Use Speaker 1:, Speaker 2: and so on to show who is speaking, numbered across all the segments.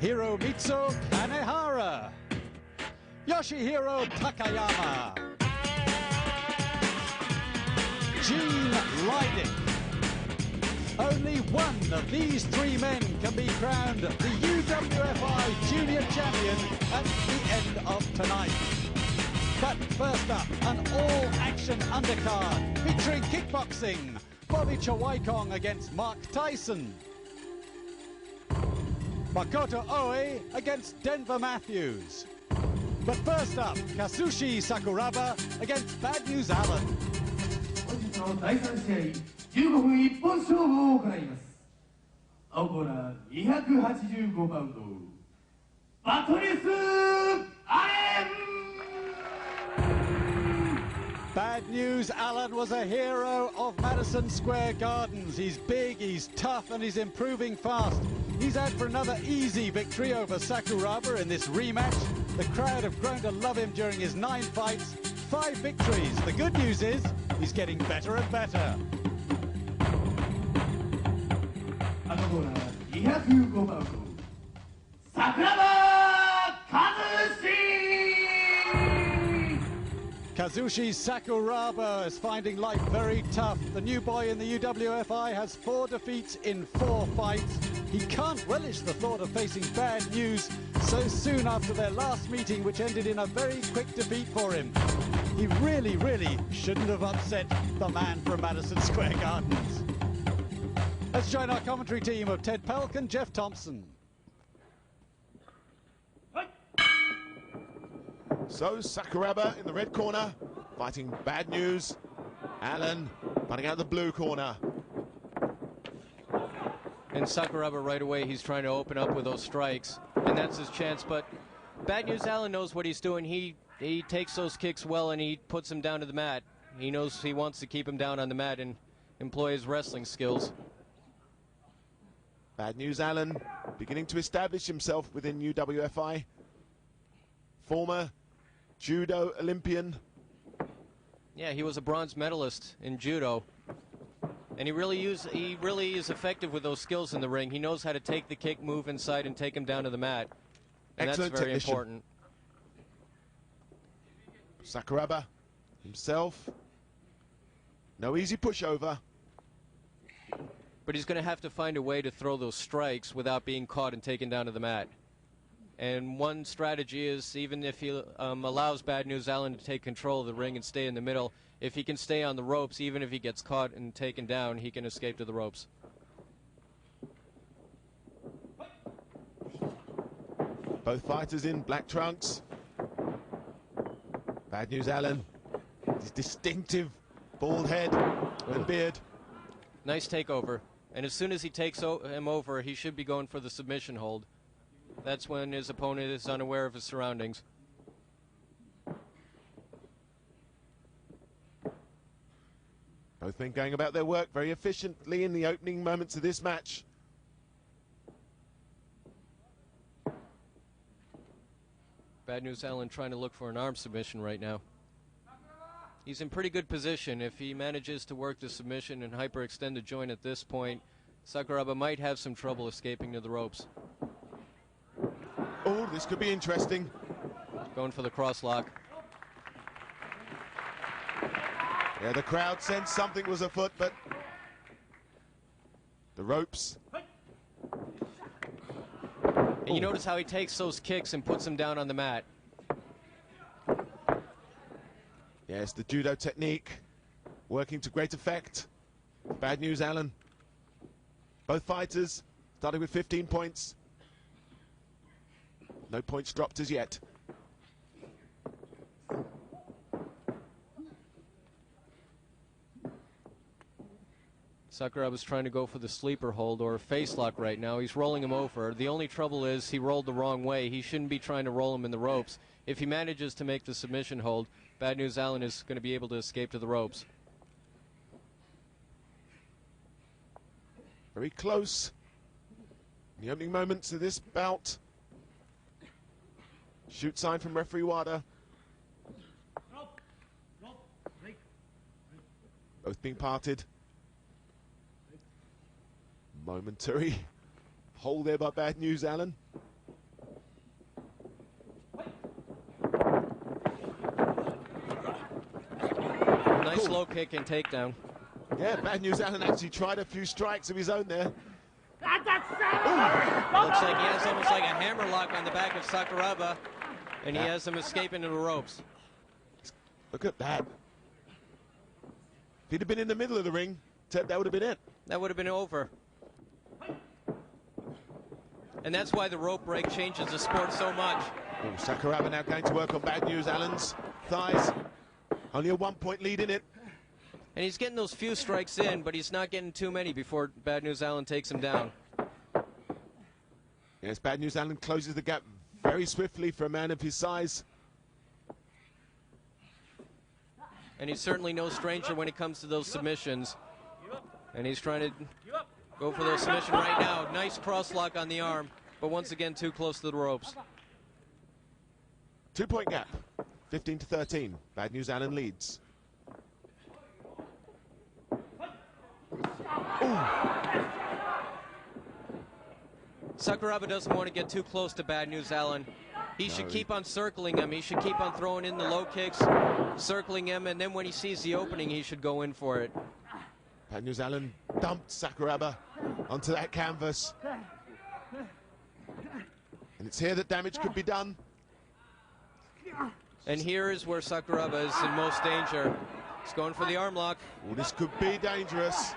Speaker 1: Hiromitsu Kanehara, Yoshihiro Takayama, Gene Leidick. Only one of these three men can be crowned the UWFi Junior Champion at the end of tonight. But first up, an all-action undercard featuring kickboxing, Bobby Chawaikong against Mark Tyson, Makoto Oe against Denver Matthews. But first up, Kazushi Sakuraba against Bad News Allen.
Speaker 2: 本日の第3試合15分一本勝負を行います。青コーナー285パウンドバトニス・アレン。
Speaker 1: Bad News Allen was a hero of Madison Square Gardens. He's big, he's tough, and he's improving fast. He's out for another easy victory over Sakuraba in this rematch. The crowd have grown to love him during his 9 fights, 5 victories. The good news is he's getting better and better.
Speaker 2: 赤コーナー205パウンド桜庭和志。
Speaker 1: Kazushi Sakuraba is finding life very tough. The new boy in the UWFi has 4 defeats in 4 fights. He can't relish the thought of facing Bad News so soon after their last meeting, which ended in a very quick defeat for him. He really shouldn't have upset the man from Madison Square Gardens. Let's join our commentary team of Ted Pelk and Jeff Thompson.
Speaker 3: So Sakuraba in the red corner, fighting Bad News. Allen fighting out the blue corner.
Speaker 4: And Sakuraba right away, he's trying to open up with those strikes, and that's his chance. But Bad News Allen knows what he's doing. He takes those kicks well, and he puts him down to the mat. He knows he wants to keep him down on the mat and employ his wrestling skills.
Speaker 3: Bad News Allen beginning to establish himself within UWFi. Former judo Olympian.
Speaker 4: Yeah, he was a bronze medalist in judo. And he really is effective with those skills in the ring. He knows how to take the kick, move inside, and take him down to the mat. And
Speaker 3: excellent
Speaker 4: that's very
Speaker 3: technician.
Speaker 4: important.
Speaker 3: Sakuraba himself. No easy pushover.
Speaker 4: But he's going to have to find a way to throw those strikes without being caught and taken down to the mat. And one strategy is, even if he allows Bad News Allen to take control of the ring and stay in the middle, if he can stay on the ropes, even if he gets caught and taken down, he can escape to the ropes.
Speaker 3: Both fighters in black trunks. Bad News Allen, his distinctive bald head and beard.
Speaker 4: Nice takeover. And as soon as he takes him over, he should be going for the submission hold. That's when his opponent is unaware of his surroundings.
Speaker 3: Both men going about their work very efficiently in the opening moments of this match.
Speaker 4: Bad News Allen trying to look for an arm submission right now. He's in pretty good position. If he manages to work the submission and hyperextend the joint at this point, Sakuraba might have some trouble escaping to the ropes.
Speaker 3: Oh, this could be interesting.
Speaker 4: Going for the cross lock.
Speaker 3: Yeah, the crowd sensed something was afoot, but the ropes.
Speaker 4: And you notice how he takes those kicks and puts them down on the mat.
Speaker 3: Yes, the judo technique working to great effect. Bad News Allen. Both fighters starting with 15 points. No points dropped as yet.
Speaker 4: Sakuraba's trying to go for the sleeper hold or face lock right now. He's rolling him over. The only trouble is he rolled the wrong way. He shouldn't be trying to roll him in the ropes. If he manages to make the submission hold, Bad News Allen is going to be able to escape to the ropes.
Speaker 3: Very close. In the opening moments of this bout. Shoot sign from referee Wada. Both being parted. Momentary hold there by Bad News Allen.
Speaker 4: Nice low kick and takedown.
Speaker 3: Yeah, Bad News Allen actually tried a few strikes of his own there.
Speaker 4: Looks like he has almost like a hammerlock on the back of Sakuraba, and he has him escaping into the ropes.
Speaker 3: Look at that. If he'd have been in the middle of the ring, that would have been it.
Speaker 4: That would have been over. And that's why the rope break changes the sport so much.
Speaker 3: Oh, Sakuraba now going to work on Bad News Allen's thighs. Only a 1-point lead in it.
Speaker 4: And he's getting those few strikes in, but he's not getting too many before Bad News Allen takes him down.
Speaker 3: Yes, Bad News Allen closes the gap very swiftly for a man of his size.
Speaker 4: And he's certainly no stranger when it comes to those submissions. And he's trying to go for those submission right now. Nice cross lock on the arm, but once again too close to the ropes.
Speaker 3: 2-point gap, 15-13. Bad News Allen leads. Ooh.
Speaker 4: Sakuraba doesn't want to get too close to Bad News Allen. He should keep on circling him. He should keep on throwing in the low kicks, circling him, and then when he sees the opening, he should go in for it.
Speaker 3: Bad News Allen dumped Sakuraba onto that canvas. And it's here that damage could be done.
Speaker 4: And here is where Sakuraba is in most danger. He's going for the arm lock.
Speaker 3: Well, this could be dangerous.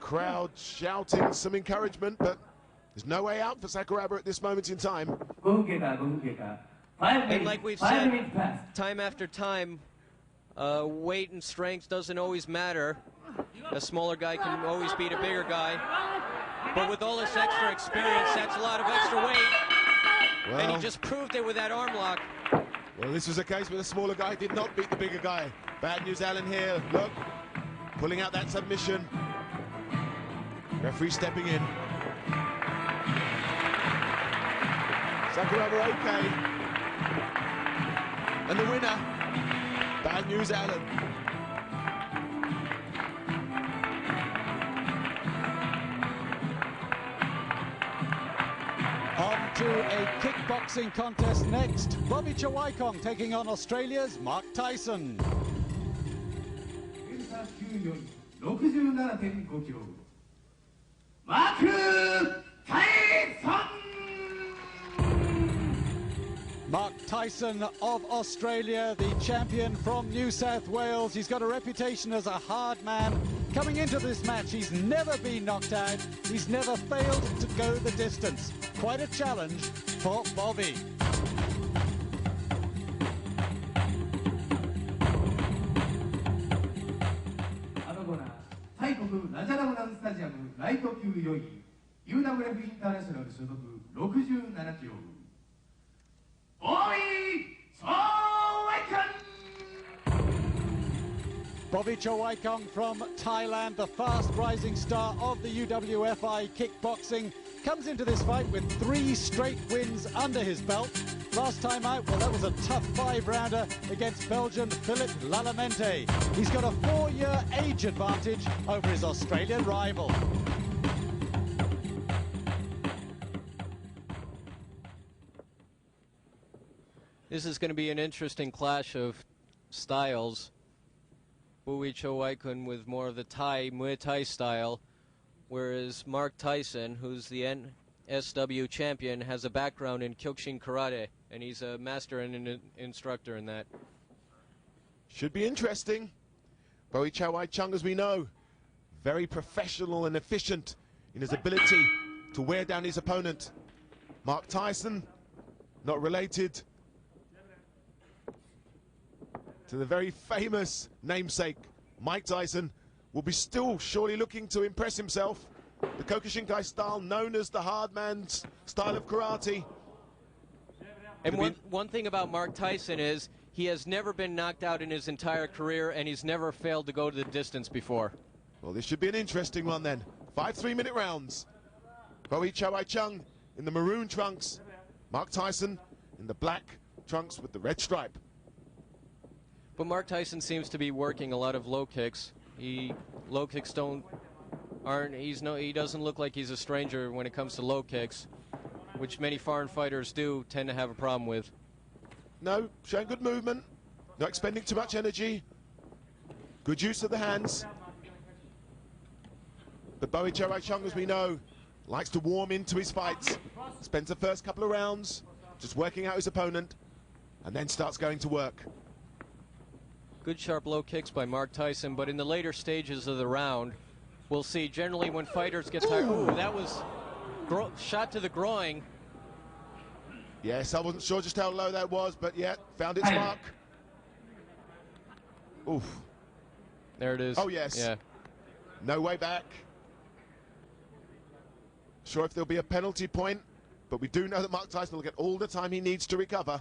Speaker 3: Crowd shouting some encouragement, but there's no way out for Sakuraba at this moment in time.
Speaker 4: And like we've said time after time, weight and strength doesn't always matter. A smaller guy can always beat a bigger guy. But with all this extra experience, that's a lot of extra weight.
Speaker 3: Well,
Speaker 4: and he just proved it with that arm lock.
Speaker 3: Well, this was a case where the smaller guy did not beat the bigger guy. Bad News Allen here, look, pulling out that submission. Referee stepping in. Sakuraba okay. And the winner, Bad News Allen.
Speaker 1: On to a kickboxing contest next. Bobby Chawaikong taking on Australia's Mark Tyson.
Speaker 2: 67.5 キロ。Mark Tyson!
Speaker 1: Mark Tyson of Australia, the champion from New South Wales. He's got a reputation as a hard man. Coming into this match, he's never been knocked out. He's never failed to go the distance. Quite a challenge for Bobby.
Speaker 2: 泰国ラジャラムランスタジアムライト級4位 UWF インターナショナル所属67キロ
Speaker 1: Bobby Chawaikong from Thailand, the fast rising star of the UWFi kickboxing, comes into this fight with 3 straight wins under his belt. Last time out, well, that was a tough 5-rounder against Belgian Philippe Lalamente. He's got a 4-year age advantage over his Australian rival.
Speaker 4: This is going to be an interesting clash of styles. Bobby Chawaikong with more of the Thai, Muay Thai style, whereas Mark Tyson, who's the NSW champion, has a background in Kyokushin Karate, and he's a master and an instructor in that.
Speaker 3: Should be interesting. Bobby Chawaikong, as we know, very professional and efficient in his ability to wear down his opponent. Mark Tyson, not related to the very famous namesake Mike Tyson, will be still surely looking to impress himself. The Kyokushinkai style, known as the hard man's style of karate.
Speaker 4: And one thing about Mark Tyson is he has never been knocked out in his entire career, and he's never failed to go to the distance before.
Speaker 3: Well, this should be an interesting one then. 5 3-minute rounds. Bobby Chawaikong in the maroon trunks. Mark Tyson in the black trunks with the red stripe.
Speaker 4: But Mark Tyson seems to be working a lot of low kicks. Low kicks he doesn't look like he's a stranger when it comes to low kicks. which many foreign fighters do tend to have a problem with.
Speaker 3: No, showing good movement, not expending too much energy, good use of the hands. But Bowie Choi-Chung, as we know, likes to warm into his fights, spends the first couple of rounds just working out his opponent, and then starts going to work.
Speaker 4: Good sharp low kicks by Mark Tyson, but in the later stages of the round, we'll see generally when fighters get tired. Ooh, that was shot to the groin.
Speaker 3: Yes, I wasn't sure just how low that was, but yeah, found its mark. Oof.
Speaker 4: There it is.
Speaker 3: Oh, yes.
Speaker 4: Yeah.
Speaker 3: No way back. Sure if there'll be a penalty point, but we do know that Mark Tyson will get all the time he needs to recover.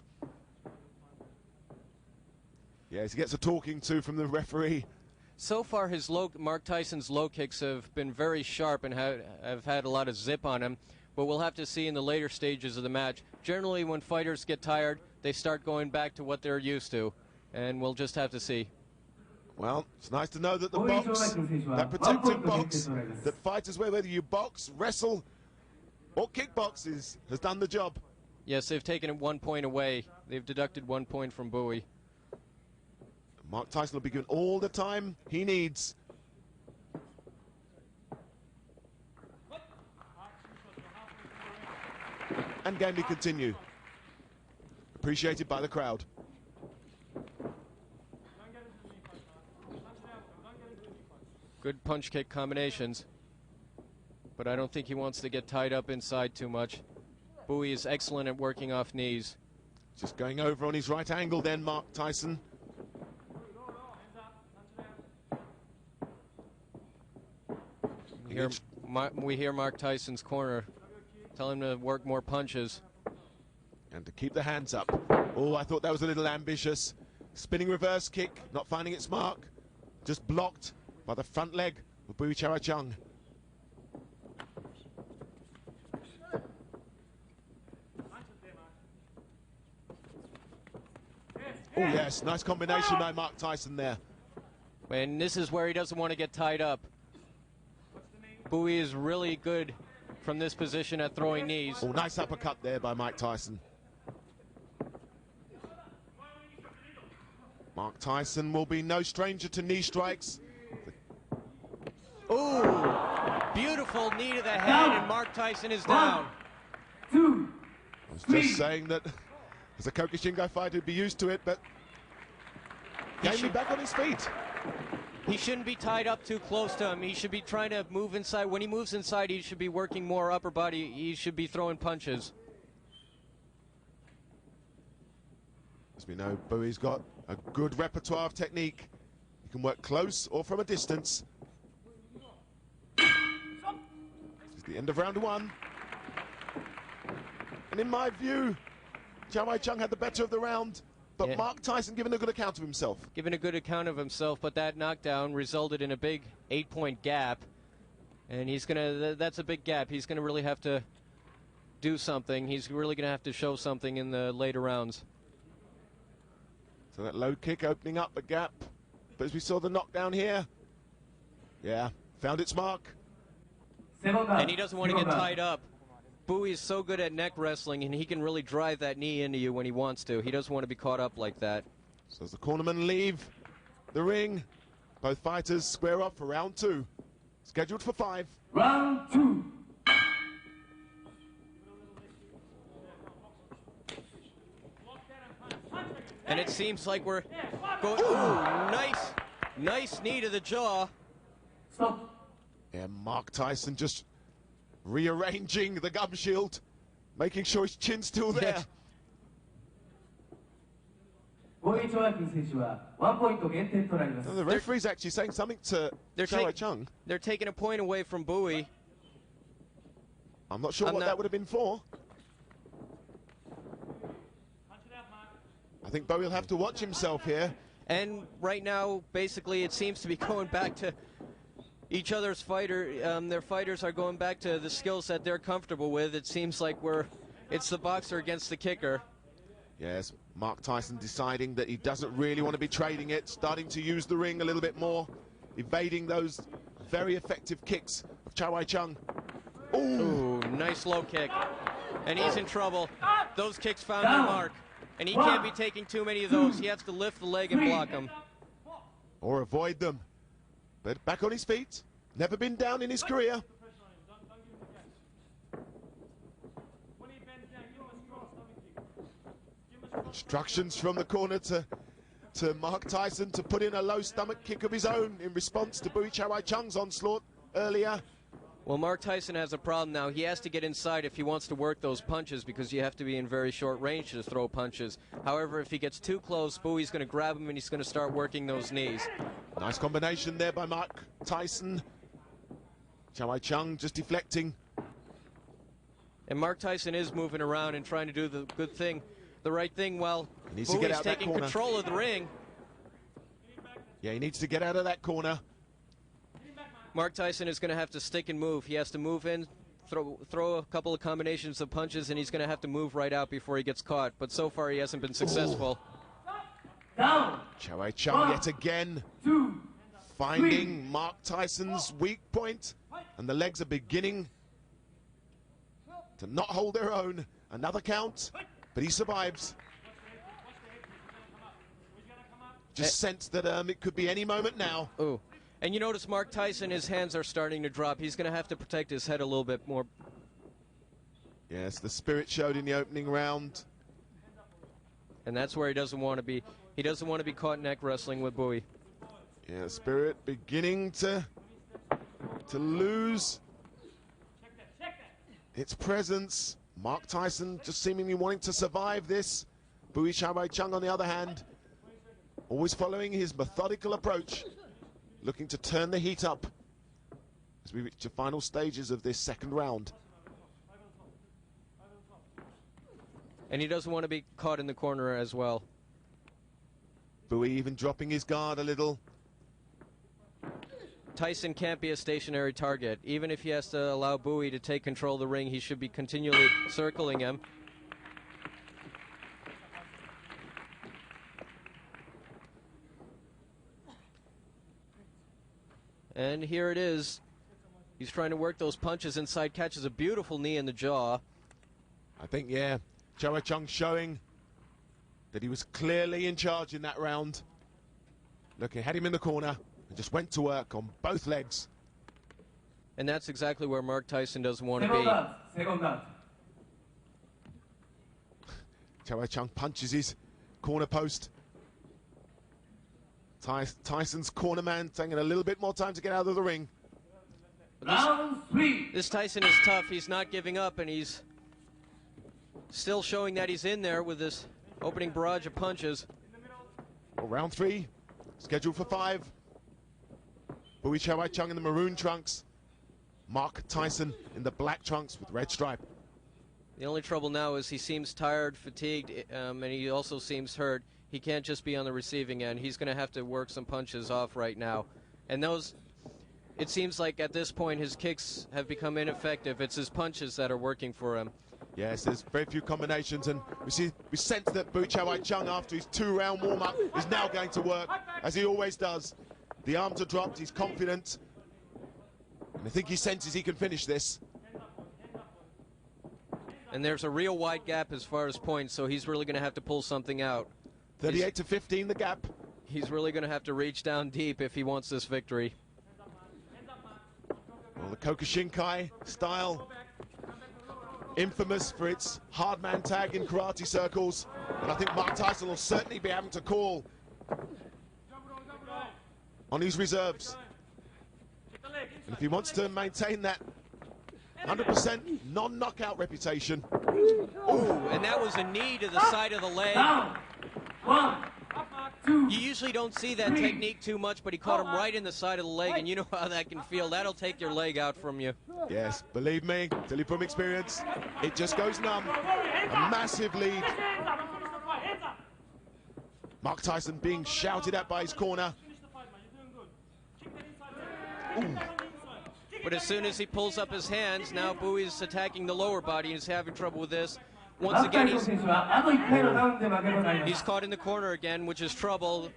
Speaker 3: Yes, he gets a talking to from the referee.
Speaker 4: So far, Mark Tyson's low kicks have been very sharp and have had a lot of zip on him, but we'll have to see in the later stages of the match. Generally, when fighters get tired, they start going back to what they're used to, and we'll just have to see.
Speaker 3: Well, it's nice to know that the box, that protective box that fighters wear, whether you box, wrestle, or kickbox, has done the job.
Speaker 4: Yes, they've taken 1 point away. They've deducted 1 point from Bowie.
Speaker 3: Mark Tyson will be given all the time he needs. And game will continue. Appreciated by the crowd.
Speaker 4: Good punch kick combinations, but I don't think he wants to get tied up inside too much. Bowie is excellent at working off knees.
Speaker 3: Just going over on his right angle then, Mark Tyson.
Speaker 4: We hear Mark Tyson's corner tell him to work more punches.
Speaker 3: And to keep the hands up. Oh, I thought that was a little ambitious. Spinning reverse kick, not finding its mark. Just blocked by the front leg of Bowie Choi-Chung. Oh yes, nice combination by Mark Tyson there.
Speaker 4: And this is where he doesn't want to get tied up. Bowie is really good from this position at throwing knees.
Speaker 3: Oh, nice uppercut there by Mike Tyson. Mark Tyson will be no stranger to knee strikes.
Speaker 4: Ooh, beautiful knee to the head, and Mark Tyson is down.
Speaker 2: 1, 2,
Speaker 3: I was just saying that as a Kokushinkai fighter, he'd be used to it, but getting back on his feet.
Speaker 4: He shouldn't be tied up too close to him. He should be trying to move inside. When he moves inside, he should be working more upper body. He should be throwing punches.
Speaker 3: As we know, Bowie's got a good repertoire of technique. He can work close or from a distance. This is the end of round 1. And in my view, Choi-Chung had the better of the round. But yeah, Mark Tyson giving a good account of himself.
Speaker 4: Giving a good account of himself, but that knockdown resulted in a big 8-point gap. And he's gonna, that's a big gap. He's gonna really have to do something. He's really gonna have to show something in the later rounds.
Speaker 3: So that low kick opening up a gap. But as we saw the knockdown here, yeah, found its mark.
Speaker 4: And he doesn't want to get tied up. Bowie is so good at neck wrestling, and he can really drive that knee into you when he wants to. He doesn't want to be caught up like that.
Speaker 3: So as the cornermen leave the ring, both fighters square up for round 2. Scheduled for 5.
Speaker 2: Round 2.
Speaker 4: And it seems like we're going. Ooh, nice knee to the jaw.
Speaker 2: Stop.
Speaker 3: And Mark Tyson just rearranging the gum shield, making sure his chin's still there.
Speaker 2: Now,
Speaker 3: the referee's actually saying something to Choi-Chung.
Speaker 4: They're taking a point away from Bowie.
Speaker 3: I'm not sure what that would have been for. I think Bowie will have to watch himself here.
Speaker 4: And right now, basically, it seems to be going back to each other's their fighters are going back to the skills that they're comfortable with. It seems like it's the boxer against the kicker.
Speaker 3: Yes, Mark Tyson deciding that he doesn't really want to be trading it, starting to use the ring a little bit more, evading those very effective kicks of Choi-Chung.
Speaker 4: Ooh, nice low kick. And he's in trouble. Those kicks found their mark. And he can't be taking too many of those. He has to lift the leg and block them.
Speaker 3: Or avoid them. But back on his feet. Never been down in his career. Instructions from the corner to Mark Tyson to put in a low stomach kick of his own in response to Bui Chawai-Chung's onslaught earlier.
Speaker 4: Well, Mark Tyson has a problem now. He has to get inside if he wants to work those punches because you have to be in very short range to throw punches. However, if he gets too close, Bui's going to grab him and he's going to start working those knees.
Speaker 3: Nice combination there by Mark Tyson. Chawai-Chung just deflecting.
Speaker 4: And Mark Tyson is moving around and trying to do the good thing, the right thing, while Bui's taking control of the ring.
Speaker 3: Yeah, he needs to get out of that corner.
Speaker 4: Mark Tyson is going to have to stick and move. He has to move in, throw a couple of combinations of punches, and he's going to have to move right out before he gets caught. But so far, he hasn't been successful.
Speaker 3: Chawai-Chung yet again finding Mark Tyson's weak point, and the legs are beginning to not hold their own. Another count, but he survives. Just sense that it could be any moment now.
Speaker 4: Ooh. And you notice Mark Tyson, his hands are starting to drop. He's going to have to protect his head a little bit more.
Speaker 3: Yes, the spirit showed in the opening round.
Speaker 4: And that's where he doesn't want to be. He doesn't want to be caught neck wrestling with Bui.
Speaker 3: Yeah, spirit beginning to lose its presence. Mark Tyson just seemingly wanting to survive this. Bui Chawai-Chung, on the other hand, always following his methodical approach, looking to turn the heat up as we reach the final stages of this second round.
Speaker 4: And he doesn't want to be caught in the corner as well.
Speaker 3: Bui even dropping his guard a little.
Speaker 4: Tyson can't be a stationary target. Even if he has to allow Bui to take control of the ring, he should be continually circling him. And here it is. He's trying to work those punches inside, catches a beautiful knee in the jaw.
Speaker 3: I think, yeah, Chawai-Chung showing that he was clearly in charge in that round. Look, he had him in the corner and just went to work on both legs.
Speaker 4: And that's exactly where Mark Tyson doesn't want to be.
Speaker 3: Chawai-Chung punches his corner post. Tyson's corner man taking a little bit more time to get out of the ring.
Speaker 4: This Tyson is tough. He's not giving up, and he's still showing that he's in there with this opening barrage of punches.
Speaker 3: Well, round 3, scheduled for 5. Bui Chawai-Chung in the maroon trunks. Mark Tyson in the black trunks with red stripe.
Speaker 4: The only trouble now is he seems tired, fatigued, and he also seems hurt. He can't just be on the receiving end. He's going to have to work some punches off right now. And those, it seems like at this point his kicks have become ineffective. It's his punches that are working for him.
Speaker 3: Yes, there's very few combinations, and we sense that Bui Chawai-Chung, after his 2-round warm-up, is now going to work, as he always does. The arms are dropped, he's confident, and I think he senses he can finish this.
Speaker 4: And there's a real wide gap as far as points, so he's really going to have to pull something out.
Speaker 3: 38 to 15, the gap.
Speaker 4: He's really going to have to reach down deep if he wants this victory.
Speaker 3: Well, the Kokushinkai style, infamous for its hard man tag in karate circles, and I think Mark Tyson will certainly be having to call on his reserves. And if he wants to maintain that 100% non-knockout reputation.
Speaker 4: Ooh, and that was a knee to the side of the leg. You usually don't see that technique too much, but he caught him right in the side of the leg, and you know how that can feel. That'll take your leg out from you.
Speaker 3: Yes, believe me, tell you from experience, it just goes numb. A massive lead. Mark Tyson being shouted at by his corner. Ooh.
Speaker 4: But as soon as he pulls up his hands, now Bui's attacking the lower body and he's having trouble with this. Once again, he's caught in the corner again, which is trouble.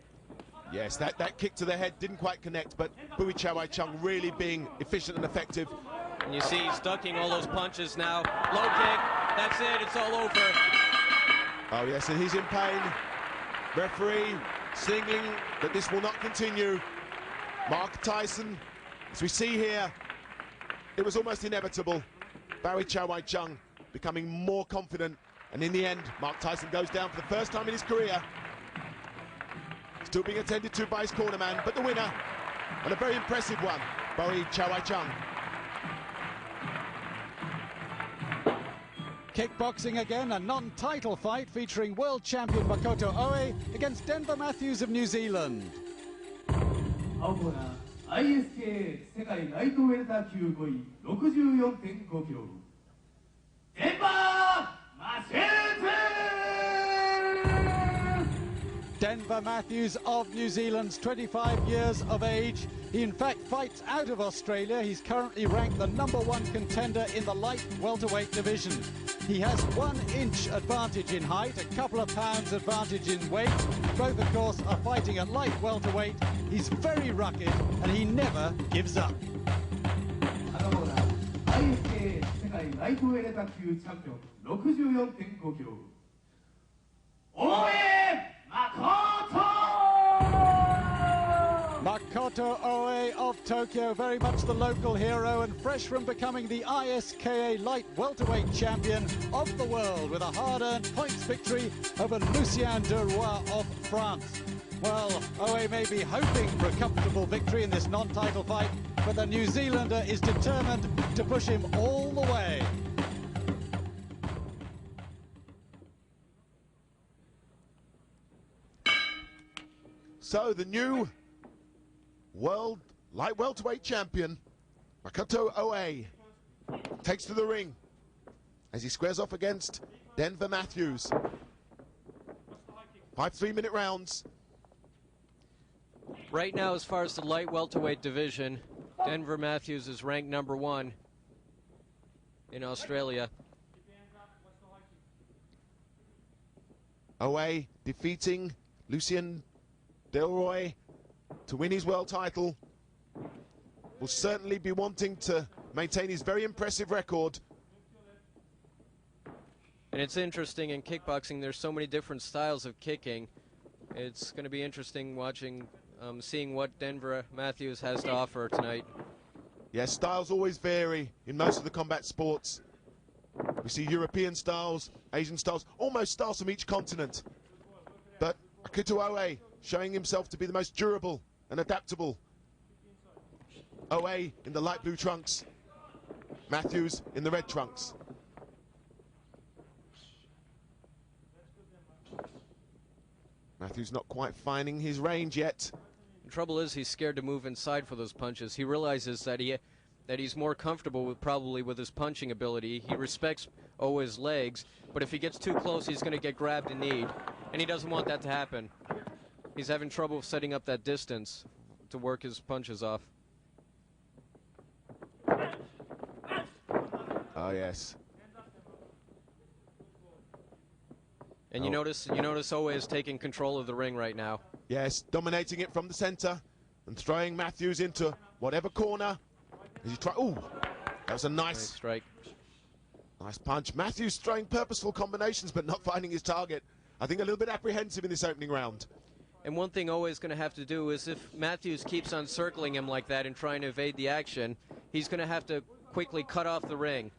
Speaker 3: Yes, that kick to the head didn't quite connect, but Bui Chawai-Chung really being efficient and effective.
Speaker 4: And you see he's ducking all those punches now. Low kick. That's it. It's all over.
Speaker 3: Oh, yes, and he's in pain. Referee signaling that this will not continue. Mark Tyson, as we see here, it was almost inevitable. Barry Chawai-Chung becoming more confident, and in the end, Mark Tyson goes down for the first time in his career. Still being attended to by his cornerman, but the winner, and a very impressive one, Barry Chawai-Chung.
Speaker 1: Kickboxing again, a non-title fight featuring world champion Makoto Oe against Denver Matthews of New Zealand.
Speaker 2: 青コーナー ISK 世界ライトウェルター級5位 64.5 キロデンバーマシューズ
Speaker 1: Denver Matthews of New Zealand's 25 years of age. He in fact fights out of Australia. He's currently ranked the #1 contender in the light welterweight division. He has 1 inch advantage in height, a couple of pounds advantage in weight. Both, of course, are fighting at light welterweight. He's very rugged and he never gives up.
Speaker 2: 赤コーナー ISK 世界ライトウェルター級チャンピオン 64.5 キロ大江誠
Speaker 1: Makoto Oe of Tokyo, very much the local hero and fresh from becoming the ISKA light welterweight champion of the world with a hard-earned points victory over Lucien Deroy of France. Well, Oe may be hoping for a comfortable victory in this non-title fight, but the New Zealander is determined to push him all the way.
Speaker 3: So the new world light welterweight champion, Makoto Oe, takes to the ring as he squares off against Denver Matthews. 5 3-minute rounds.
Speaker 4: Right now, as far as the light welterweight division, Denver Matthews is ranked #1 in Australia.
Speaker 3: Oe defeating Lucien Deroy to win his world title. Will certainly be wanting to maintain his very impressive record.
Speaker 4: And it's interesting in kickboxing, there's so many different styles of kicking. It's going to be interesting watching, seeing what Denver Matthews has to offer tonight.
Speaker 3: Yes, styles always vary in most of the combat sports. We see European styles, Asian styles, almost styles from each continent. But Makoto Oe showing himself to be the most durable and adaptable. Oe in the light blue trunks, Matthews in the red trunks. Matthews not quite finding his range yet.
Speaker 4: The trouble is he's scared to move inside for those punches. He realizes that he's more comfortable with probably with his punching ability. He respects Oe's legs, but if he gets too close, he's going to get grabbed and kneed, and he doesn't want that to happen. He's having trouble setting up that distance to work his punches off.
Speaker 3: Oh yes.
Speaker 4: And you notice Oe is taking control of the ring right now.
Speaker 3: Yes, dominating it from the center and throwing Matthews into whatever corner. As you try, ooh, that was a nice
Speaker 4: strike.
Speaker 3: Nice punch. Matthews throwing purposeful combinations but not finding his target. I think a little bit apprehensive in this opening round.
Speaker 4: And one thing Oe is going to have to do is if Matthews keeps on circling him like that and trying to evade the action, he's going to have to quickly cut off the ring.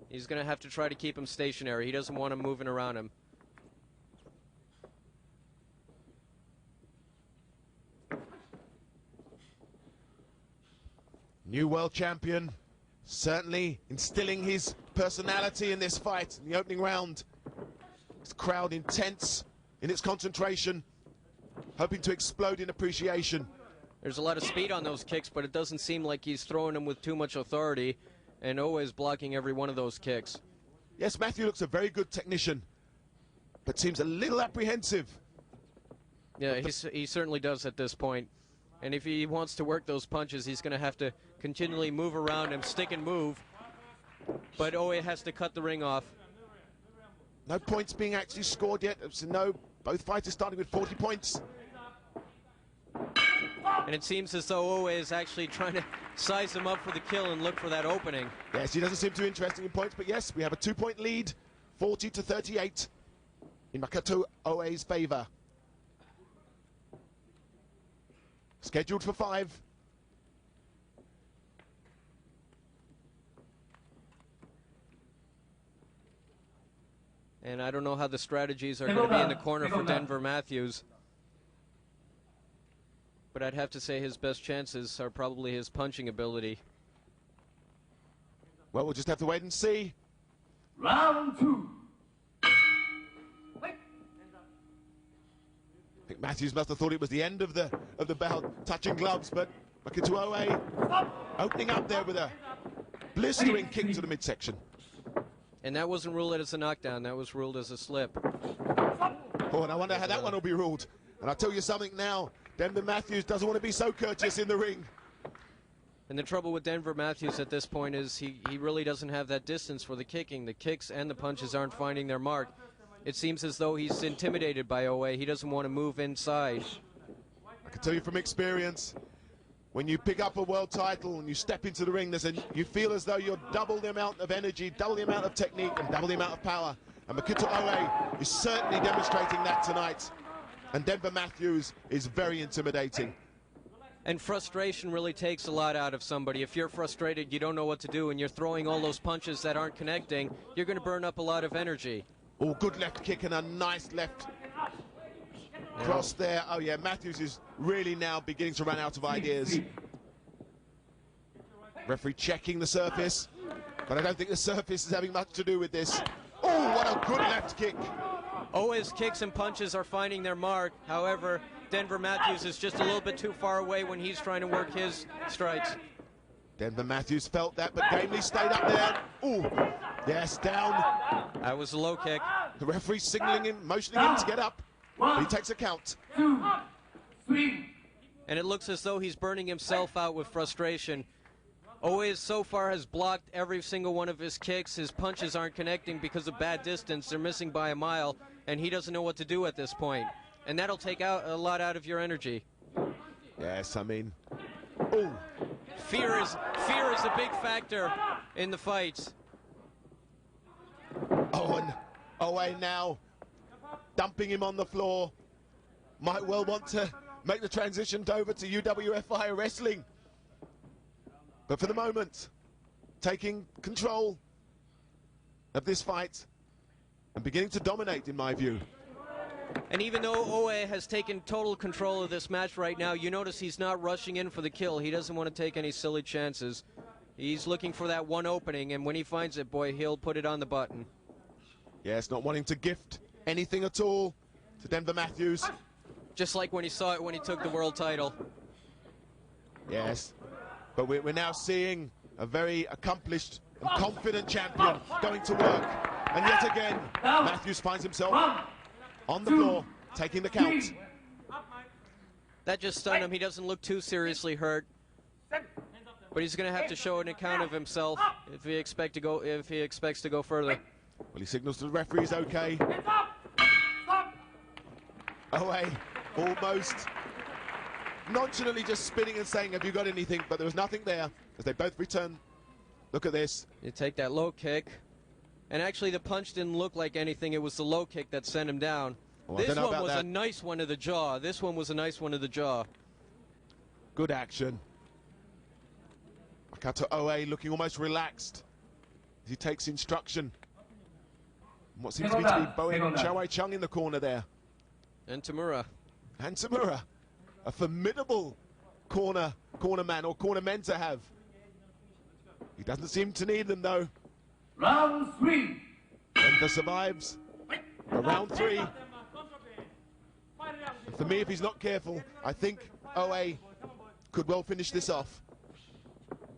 Speaker 4: He's going to have to try to keep him stationary. He doesn't want him moving around him.
Speaker 3: New world champion, certainly instilling his personality in this fight in the opening round. This crowd intense in its concentration, hoping to explode in appreciation.
Speaker 4: There's a lot of speed on those kicks, but it doesn't seem like he's throwing them with too much authority, and Oe is blocking every one of those kicks.
Speaker 3: Yes, Matthew looks a very good technician, but seems a little apprehensive.
Speaker 4: Yeah, he certainly does at this point. And if he wants to work those punches, he's going to have to continually move around him, stick and move. But Oe has to cut the ring off.
Speaker 3: No points being actually scored yet. So no, both fighters starting with 40 points.
Speaker 4: And it seems as though Oe is actually trying to size him up for the kill and look for that opening.
Speaker 3: Yes, he doesn't seem too interested in points, but yes, we have a 2-point lead, 40-38 in Makoto Oe's favour. Scheduled for 5.
Speaker 4: And I don't know how the strategies are going to be in the corner for Denver Matthews. But I'd have to say his best chances are probably his punching ability.
Speaker 3: Well, we'll just have to wait and see.
Speaker 2: Round 2.
Speaker 3: I think Matthews must have thought it was the end of the bout, touching gloves, but Makoto Oe opening up there with a blistering kick to the midsection.
Speaker 4: And that wasn't ruled as a knockdown, that was ruled as a slip.
Speaker 3: Oh, and I wonder how that one will be ruled. And I'll tell you something now, Denver Matthews doesn't want to be so courteous in the ring.
Speaker 4: And the trouble with Denver Matthews at this point is he really doesn't have that distance for the kicking. The kicks and the punches aren't finding their mark. It seems as though he's intimidated by Oe. He doesn't want to move inside.
Speaker 3: I can tell you from experience, when you pick up a world title and you step into the ring, you feel as though you're double the amount of energy, double the amount of technique, and double the amount of power. And Makoto Oe is certainly demonstrating that tonight. And Denver Matthews is very intimidating.
Speaker 4: And frustration really takes a lot out of somebody. If you're frustrated, you don't know what to do, and you're throwing all those punches that aren't connecting, you're going to burn up a lot of energy.
Speaker 3: Oh, good left kick and a nice left cross there. Oh yeah, Matthews is really now beginning to run out of ideas. Referee checking the surface, but I don't think the surface is having much to do with this. Oh, what a good left kick.
Speaker 4: Oe's kicks and punches are finding their mark. However, Denver Matthews is just a little bit too far away when he's trying to work his strikes.
Speaker 3: Denver Matthews felt that, but gamely stayed up there. Oh, yes, down.
Speaker 4: That was a low kick.
Speaker 3: The referee signaling him, motioning him to get up. But he takes a count.
Speaker 2: 2, 3.
Speaker 4: And it looks as though he's burning himself out with frustration. Oe so far has blocked every single one of his kicks. His punches aren't connecting because of bad distance. They're missing by a mile, and he doesn't know what to do at this point. And that'll take out a lot out of your energy.
Speaker 3: Yes, I mean, oh.
Speaker 4: Fear is a big factor in the fights.
Speaker 3: Oh, and Oe now dumping him on the floor. Might well want to make the transition over to UWFi wrestling. But for the moment, taking control of this fight and beginning to dominate, in my view.
Speaker 4: And even though Oe has taken total control of this match right now, you notice he's not rushing in for the kill. He doesn't want to take any silly chances. He's looking for that one opening, and when he finds it, boy, he'll put it on the button.
Speaker 3: Yes, not wanting to gift anything at all to Denver Matthews.
Speaker 4: Just like when he saw it when he took the world title.
Speaker 3: Yes, but we're now seeing a very accomplished and confident champion going to work. And yet again, Matthews finds himself on the floor, taking the count.
Speaker 4: That just stunned him. He doesn't look too seriously hurt. But he's going to have to show an account of himself if he expects to go further.
Speaker 3: Well, he signals to the referee he's okay. Oe almost nonchalantly just spinning and saying, have you got anything? But there was nothing there as they both return. Look at this.
Speaker 4: You take that low kick. And actually the punch didn't look like anything. It was the low kick that sent him down.
Speaker 3: Well,
Speaker 4: this one was a nice one to the jaw. This one was a nice one to the jaw.
Speaker 3: Good action. Makoto Oe looking almost relaxed as he takes instruction. What seems to be Bowen Chawai Chung in the corner there.
Speaker 4: And Tamura.
Speaker 3: And Tamura. A formidable corner man or corner men to have. He doesn't seem to need them though.
Speaker 2: Round 3.
Speaker 3: Denver survives. Round 3. And for me, if he's not careful, I think Oe could well finish this off.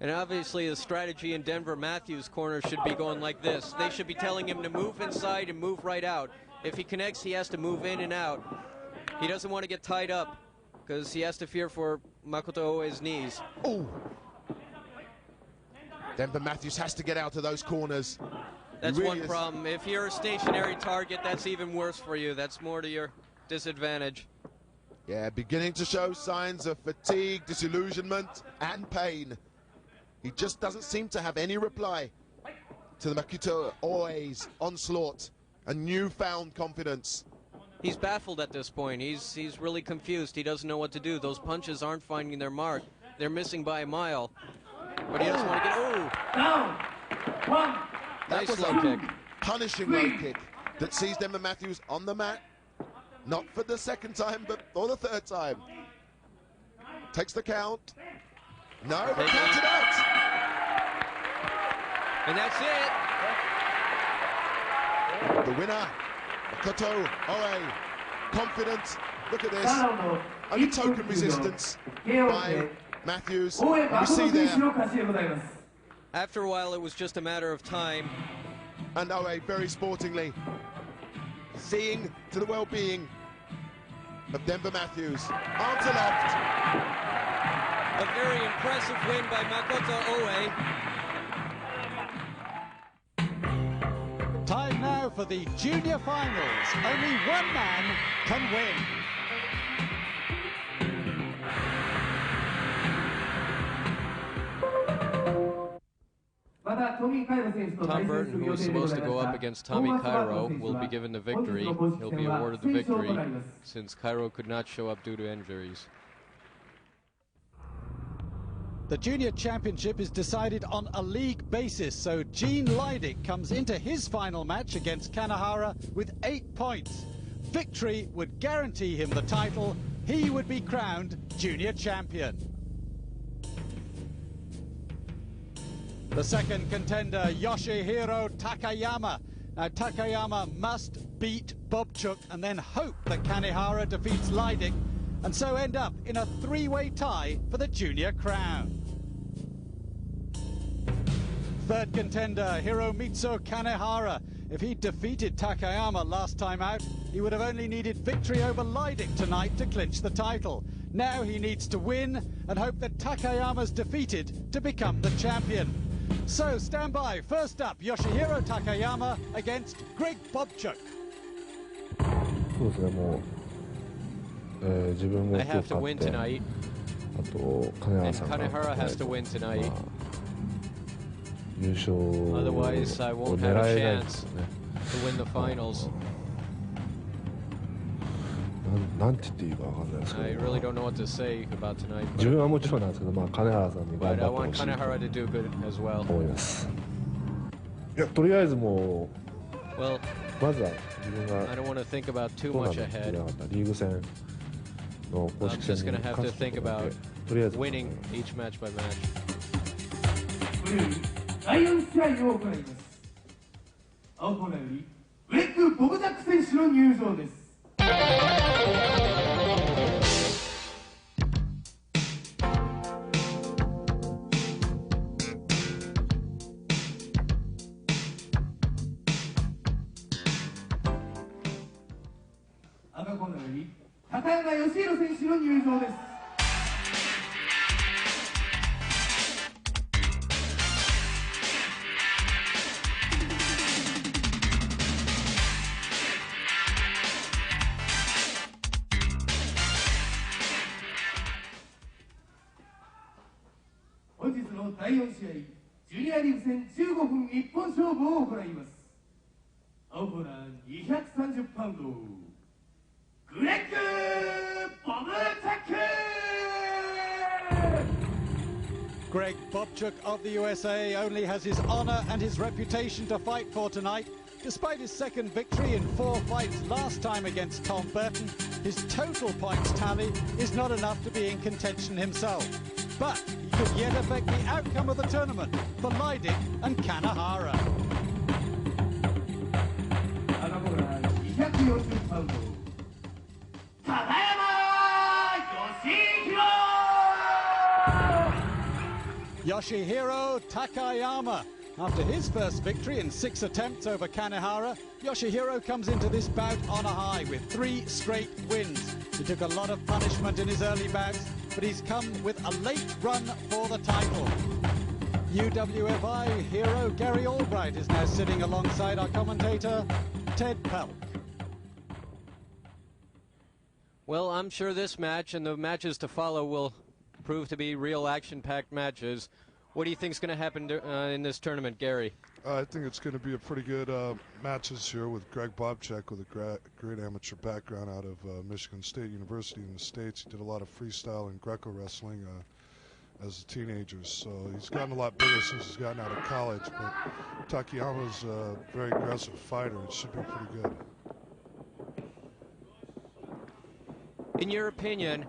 Speaker 4: And obviously the strategy in Denver Matthews' corner should be going like this. They should be telling him to move inside and move right out. If he connects, he has to move in and out. He doesn't want to get tied up because he has to fear for Makoto Oe's knees.
Speaker 3: Oh! Denver Matthews has to get out of those corners.
Speaker 4: That's really one problem. If you're a stationary target, that's even worse for you. That's more to your disadvantage.
Speaker 3: Yeah, beginning to show signs of fatigue, disillusionment, and pain. He just doesn't seem to have any reply to the Makoto Oe's onslaught and newfound confidence.
Speaker 4: He's baffled at this point. He's really confused. He doesn't know what to do. Those punches aren't finding their mark. They're missing by a mile. But he doesn't want to get... Oh!
Speaker 2: Down. One.
Speaker 4: Nice low kick.
Speaker 3: Punishing low kick that sees Denver Matthews on the mat. Not for the second time, but for the third time. Takes the count. No, but counted out.
Speaker 4: And that's it.
Speaker 3: The winner, Makoto Oe, confident. Look at this. Only token resistance by Matthews. You see there.
Speaker 4: After a while, it was just a matter of time.
Speaker 3: And Oe very sportingly seeing to the well-being of Denver Matthews. Arms aloft.
Speaker 4: A very impressive win by Makoto Oe.
Speaker 1: Time now for the junior finals. Only one man can win.
Speaker 4: Tom Burton, who was supposed to go up against Tommy Cairo, will be given the victory. He'll be awarded the victory since Cairo could not show up due to injuries.
Speaker 1: The junior championship is decided on a league basis, so Gene Leidick comes into his final match against Kanehara with 8 points. Victory would guarantee him the title. He would be crowned junior champion. The second contender, Yoshihiro Takayama. Now, Takayama must beat Bobchuk and then hope that Kanehara defeats Leidick, and so end up in a three-way tie for the junior crown. Third contender, Hiromitsu Kanehara. If he'd defeated Takayama last time out, he would have only needed victory over Leidick tonight to clinch the title. Now he needs to win and hope that Takayama's defeated to become the champion. So stand by. First up, Yoshihiro Takayama against Greg Bobchuk.
Speaker 4: I have to win tonight, and Kanehara has to win tonight. Otherwise, I won't have a chance to win the finals. I really don't know what to say about tonight. But I want Kanehara to do good as well. Well, I don't want to think about too much ahead. I'm just going to have to think about winning each match by match.
Speaker 2: 第4試合を行います。青コーナーよりグレッグ・ボブザック選手の入場です。赤コーナーより高山義弘選手の入場です。本日の第4試合、ジュニアリーグ戦15分一本勝負を行います。青コーナー230パウンド、グレッグ・ボブザック!
Speaker 1: Greg Bobchuk of the USA only has his honor and his reputation to fight for tonight. Despite his second victory in 4 fights last time against Tom Burton, his total points tally is not enough to be in contention himself. But he could yet affect the outcome of the tournament for Leidick and Kanehara.
Speaker 2: 赤コーナー240パウンド、高山義弘!
Speaker 1: Yoshihiro Takayama. After his first victory in 6 attempts over Kanehara, Yoshihiro comes into this bout on a high with 3 straight wins. He took a lot of punishment in his early bouts, but he's come with a late run for the title. UWFi hero Gary Albright is now sitting alongside our commentator, Ted Pelk.
Speaker 4: Well, I'm sure this match and the matches to follow will prove to be real action-packed matches. What do you think is going to happen in this tournament, Gary?
Speaker 5: I think it's going to be a pretty good matches here with Greg Bobchek with a great amateur background out of Michigan State University in the States. He did a lot of freestyle and Greco wrestling as a teenager, so he's gotten a lot bigger since he's gotten out of college, but Takayama's a very aggressive fighter. It should be pretty good.
Speaker 4: In your opinion,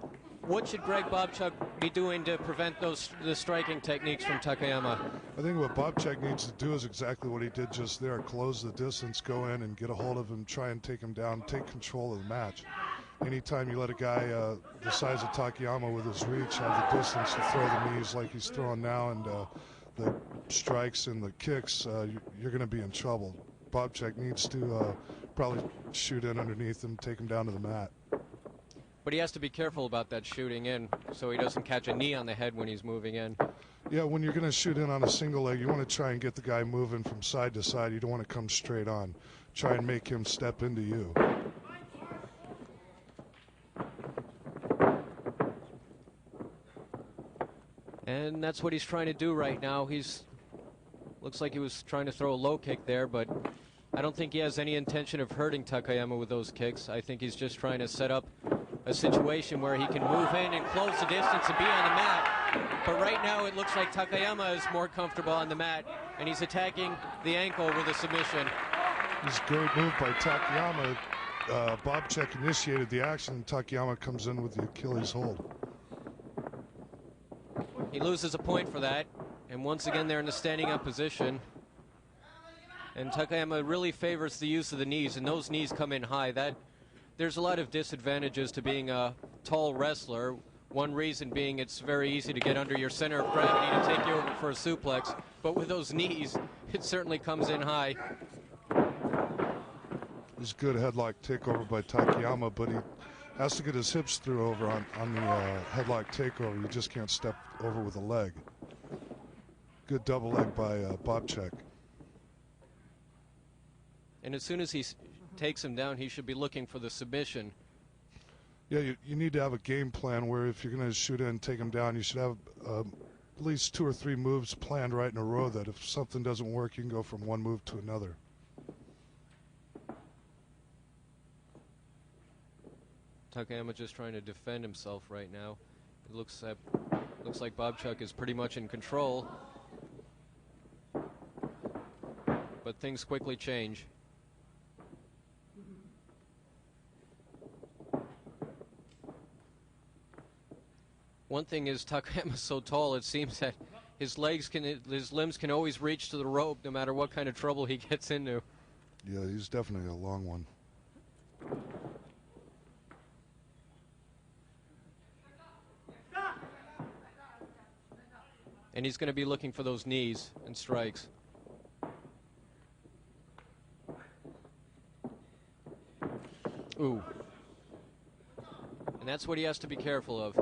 Speaker 4: what should Greg Bobchuk be doing to prevent the striking techniques from Takayama?
Speaker 5: I think what Bobchek needs to do is exactly what he did just there. Close the distance, go in and get a hold of him, try and take him down, take control of the match. Anytime you let a guy the size of Takayama with his reach have the distance to throw the knees like he's throwing now and the strikes and the kicks, you're going to be in trouble. Bobchek needs to probably shoot in underneath him, take him down to the mat.
Speaker 4: But he has to be careful about that shooting in so he doesn't catch a knee on the head when he's moving in.
Speaker 5: Yeah, when you're going to shoot in on a single leg, you want to try and get the guy moving from side to side. You don't want to come straight on. Try and make him step into you.
Speaker 4: And that's what he's trying to do right now. Looks like he was trying to throw a low kick there, but I don't think he has any intention of hurting Takayama with those kicks. I think he's just trying to set up a situation where he can move in and close the distance and be on the mat. But right now it looks like Takayama is more comfortable on the mat, and he's attacking the ankle with a submission.
Speaker 5: This great move by Takayama. Bobchek initiated the action, and Takayama comes in with the Achilles hold.
Speaker 4: He loses a point for that, and once again they're in the standing up position. And Takayama really favors the use of the knees, and those knees come in high. There's a lot of disadvantages to being a tall wrestler. One reason being it's very easy to get under your center of gravity to take you over for a suplex. But with those knees, it certainly comes in high.
Speaker 5: It's a good headlock takeover by Takayama, but he has to get his hips through over on the headlock takeover. You just can't step over with a leg. Good double leg by Bobchek.
Speaker 4: And as soon as he takes him down, he should be looking for the submission.
Speaker 5: Yeah, you need to have a game plan where if you're going to shoot in and take him down, you should have at least 2 or 3 moves planned right in a row that if something doesn't work, you can go from one move to another.
Speaker 4: Takayama just trying to defend himself right now. It looks like Bobchuk is pretty much in control. But things quickly change. One thing is Takayama's so tall, it seems that his limbs can always reach to the rope no matter what kind of trouble he gets into.
Speaker 5: Yeah, he's definitely a long one.
Speaker 4: And he's going to be looking for those knees and strikes. Ooh. And that's what he has to be careful of.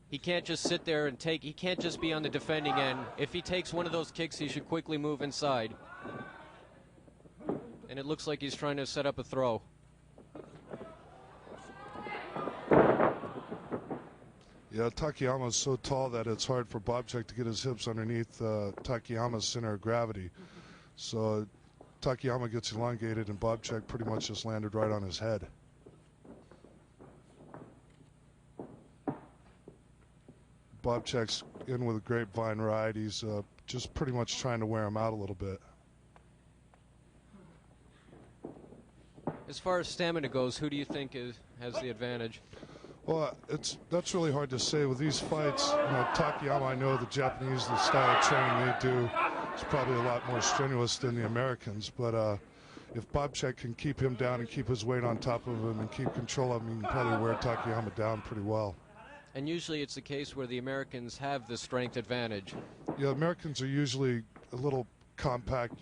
Speaker 4: He can't just sit there and he can't just be on the defending end. If he takes one of those kicks, he should quickly move inside. And it looks like he's trying to set up a throw.
Speaker 5: Yeah, Takayama's so tall that it's hard for Bobchek to get his hips underneath Takayama's center of gravity. So Takayama gets elongated and Bobchek pretty much just landed right on his head. Bobchek's in with a grapevine ride. He's just pretty much trying to wear him out a little bit.
Speaker 4: As far as stamina goes, who do you think has the advantage?
Speaker 5: Well, that's really hard to say with these fights. Takayama, I know the Japanese, the style of training they do is probably a lot more strenuous than the Americans. But if Bobchek can keep him down and keep his weight on top of him and keep control of him, he can probably wear Takayama down pretty well.
Speaker 4: And usually it's the case where the Americans have the strength advantage.
Speaker 5: Yeah, Americans are usually a little compact,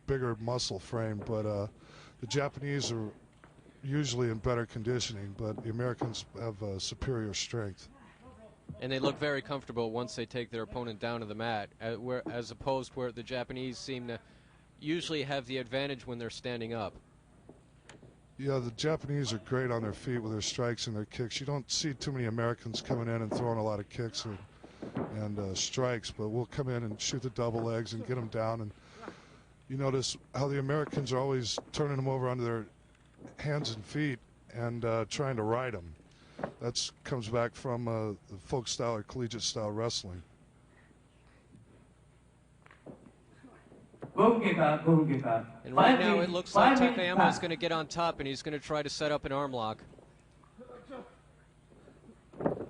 Speaker 5: bigger muscle frame, but the Japanese are usually in better conditioning, but the Americans have superior strength.
Speaker 4: And they look very comfortable once they take their opponent down to the mat, as opposed where the Japanese seem to usually have the advantage when they're standing up.
Speaker 5: Yeah, the Japanese are great on their feet with their strikes and their kicks. You don't see too many Americans coming in and throwing a lot of kicks and strikes, but we'll come in and shoot the double legs and get them down. And you notice how the Americans are always turning them over onto their hands and feet and trying to ride them. That comes back from the folk style or collegiate style wrestling.
Speaker 4: And right now it looks like Takayama is going to get on top and he's going to try to set up an arm lock. But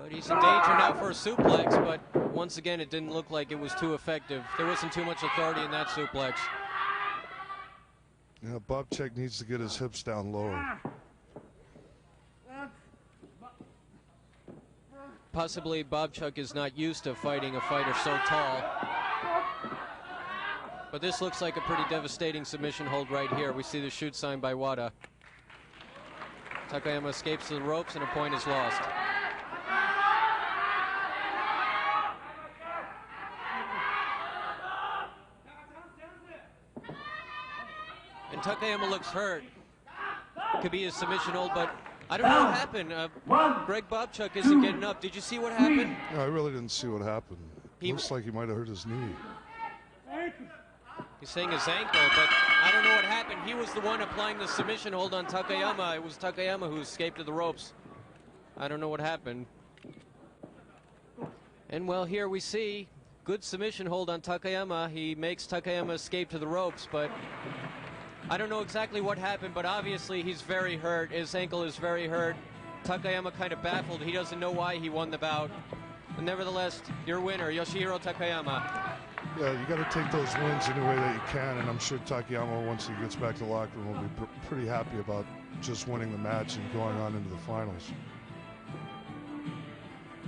Speaker 4: he's in danger now for a suplex, but once again it didn't look like it was too effective. There wasn't too much authority in that suplex.
Speaker 5: Yeah, Bobchek needs to get his hips down lower.
Speaker 4: Possibly Bobchuk is not used to fighting a fighter so tall. But this looks like a pretty devastating submission hold right here. We see the shoot sign by Wada. Takayama escapes to the ropes and a point is lost. And Takayama looks hurt. Could be a submission hold, but I don't know what happened. Greg Bobchuk isn't getting up. Did you see what happened?
Speaker 5: No, I really didn't see what happened. Looks like he might have hurt his knee.
Speaker 4: He's saying his ankle, but I don't know what happened. He was the one applying the submission hold on Takayama. It was Takayama who escaped to the ropes. I don't know what happened. And well, here we see good submission hold on Takayama. He makes Takayama escape to the ropes, but I don't know exactly what happened, but obviously he's very hurt. His ankle is very hurt. Takayama kind of baffled. He doesn't know why he won the bout. But nevertheless, your winner, Yoshihiro Takayama.
Speaker 5: Yeah, you got to take those wins any way that you can, and I'm sure Takayama, once he gets back to the locker room, will be pretty happy about just winning the match and going on into the finals.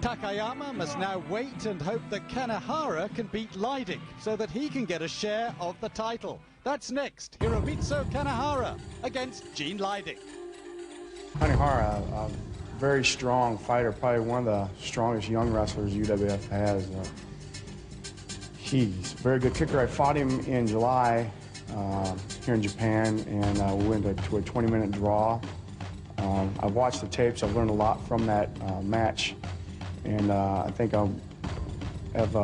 Speaker 1: Takayama must now wait and hope that Kanehara can beat Leidig so that he can get a share of the title. That's next. Hiromitsu Kanehara against Gene Leidig.
Speaker 6: Kanehara, a very strong fighter, probably one of the strongest young wrestlers UWF has. He's a very good kicker. I fought him in July here in Japan, and we went to a 20-minute draw. I've watched the tapes. I've learned a lot from that match, and I think I have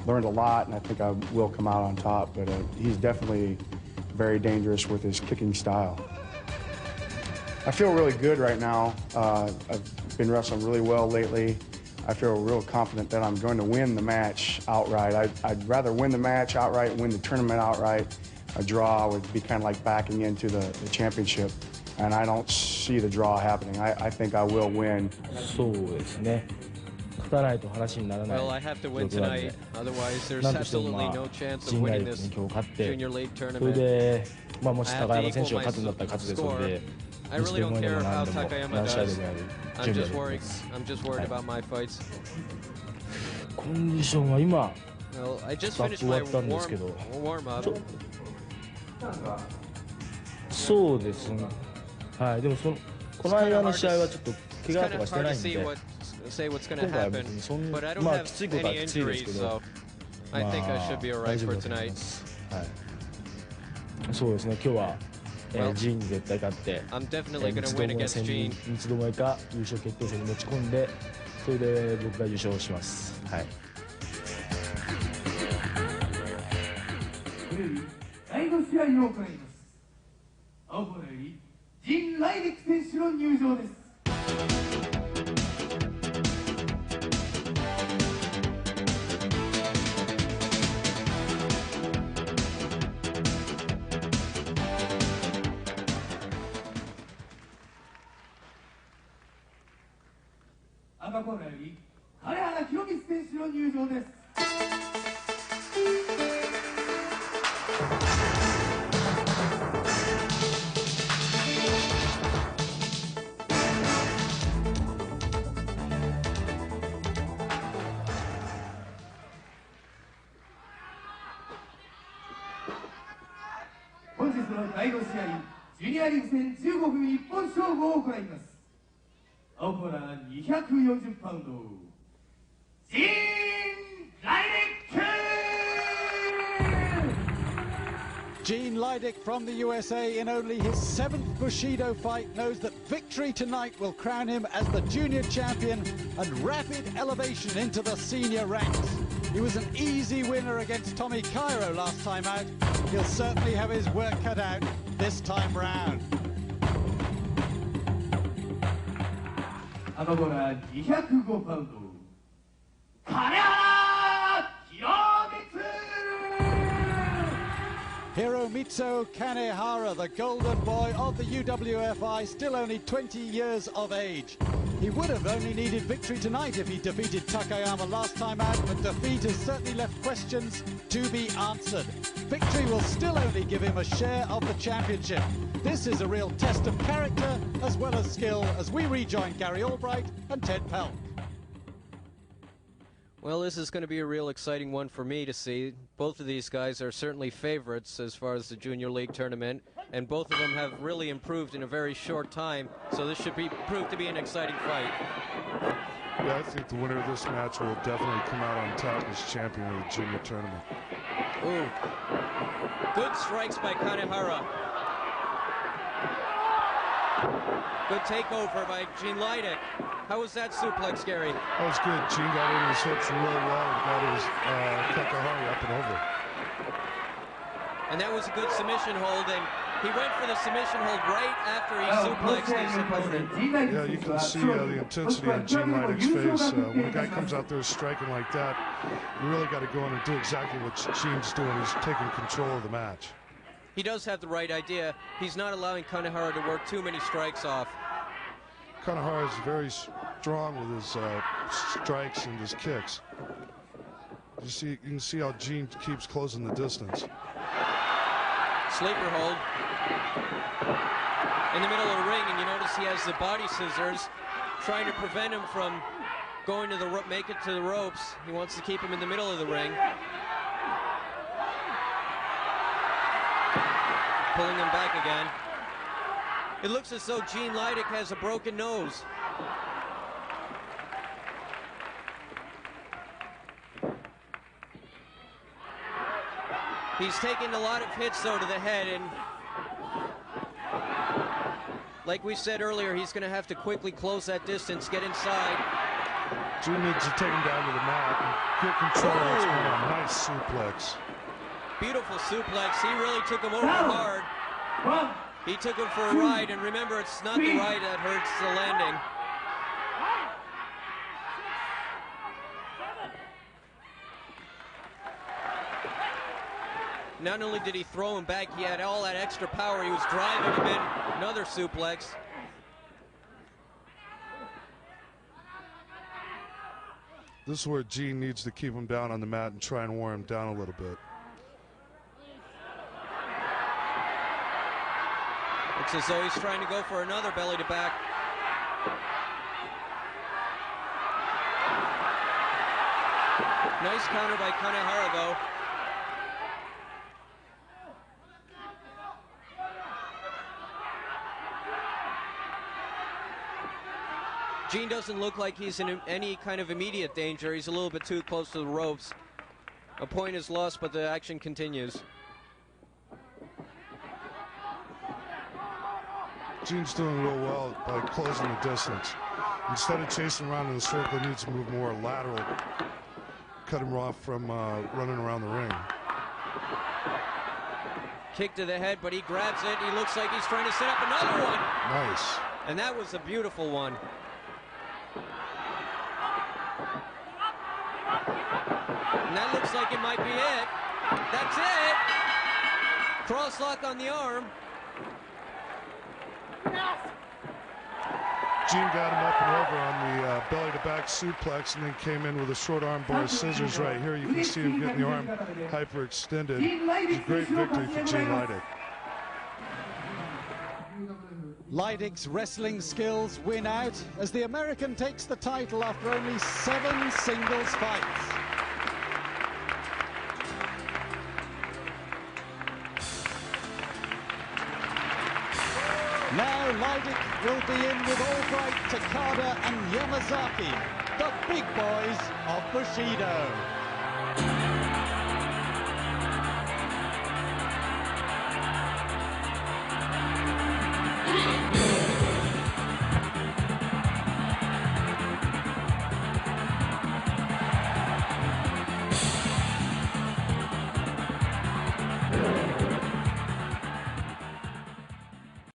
Speaker 6: learned a lot, and I think I will come out on top. But he's definitely very dangerous with his kicking style. I feel really good right now. I've been wrestling really well lately. I feel real confident that I'm going to win the match outright. I'd rather win the match outright, win the tournament outright. A draw would be kind of like backing into the championship, and I don't see the draw happening. I think I will win.
Speaker 4: Well, I have to win tonight, otherwise there's absolutely no chance of winning this junior league tournament. I have to equal my score. I really don't care how Takayama does. I'm just worried about my fights. Well, I just finished my warm-up.
Speaker 7: そうですね。はい、でもこの間の試合はちょっと怪我とかしてないんで、今回は別にそんなまあきついことはきついですけど、まあ大丈夫だと思います。はい。そうですね。今日はジーンに絶対勝って、三つどもえ戦に三つどもえか優勝決定戦に持ち込んで、それで僕が優勝します。はい。
Speaker 2: 第5試合を行います。青コーナーより陣雷力選手の入場です。赤コーナーより金原博光選手の入場です。本日の第5試合、ジュニアリーグ戦15分一本勝負を行います。青コーナー240パウンド、ジーン・ライデック。
Speaker 1: Gene Leidick from the USA, in only his 7th Bushido fight, knows that victory tonight will crown him as the junior champion and rapid elevation into the senior ranks. He was an easy winner against Tommy Cairo last time out. He'll certainly have his work cut out this time round.
Speaker 2: あの頃は205パウンド金原博光
Speaker 1: Hiromitsu Kanehara, the golden boy of the UWFi, still only 20 years of age. He would have only needed victory tonight if he defeated Takayama last time out, but defeat has certainly left questions to be answered. Victory will still only give him a share of the championship. This is a real test of character as well as skill as we rejoin Gary Albright and Ted Pelk.
Speaker 4: Well, this is going to be a real exciting one for me to see. Both of these guys are certainly favorites as far as the Junior League tournament, and both of them have really improved in a very short time, so this should prove to be an exciting fight.
Speaker 5: Yeah, I think the winner of this match will definitely come out on top as champion of the junior tournament.
Speaker 4: Ooh. Good strikes by Kanehara. Good takeover by Gene Leidick. How was that suplex, Gary?
Speaker 5: That was good. Gene got in his hips real well and got his Takahari up and over.
Speaker 4: And that was a good submission hold, and he went for the submission hold right after he suplexed his opponent.
Speaker 5: Yeah, you can see the intensity on Gene Leidick's face. When a guy comes out there striking like that, you really got to go in and do exactly what Gene's doing. He's taking control of the match.
Speaker 4: He does have the right idea. He's not allowing Kanehara to work too many strikes off.
Speaker 5: Kanehara is very strong with his strikes and his kicks. You can see how Gene keeps closing the distance.
Speaker 4: Sleeper hold in the middle of the ring, and you notice he has the body scissors, trying to prevent him from going to the make it to the ropes. He wants to keep him in the middle of the ring, pulling him back again. It looks as though Gene Leidick has a broken nose. He's taken a lot of hits, though, to the head, and like we said earlier, he's going to have to quickly close that distance, get inside.
Speaker 5: Gene needs to take him down to the mat and get control. That's a nice suplex.
Speaker 4: Beautiful suplex. He really took him over hard. He took him for a ride, and remember, it's not the ride that hurts the landing. Not only did he throw him back, he had all that extra power. He was driving him in. Another suplex.
Speaker 5: This is where Gene needs to keep him down on the mat and try and wear him down a little bit.
Speaker 4: Looks as though he's trying to go for another belly to back. Nice counter by Kanehara, though. Gene doesn't look like he's in any kind of immediate danger. He's a little bit too close to the ropes. A point is lost, but the action continues.
Speaker 5: Gene's doing real well by closing the distance. Instead of chasing around in the circle, he needs to move more lateral. Cut him off from running around the ring.
Speaker 4: Kick to the head, but he grabs it. He looks like he's trying to set up another one.
Speaker 5: Nice.
Speaker 4: And that was a beautiful one. And that looks like it might be it. That's it. Crosslock on the arm.
Speaker 5: Gene got him up and over on the belly-to-back suplex and then came in with a short arm bar scissors right here. You can see him getting the arm hyperextended. It's a great victory for Gene Leidick.
Speaker 1: Leidick's wrestling skills win out as the American takes the title after only 7 singles fights. Now Leidick will be in with Albright, Takada and Yamazaki, the big boys of Bushido.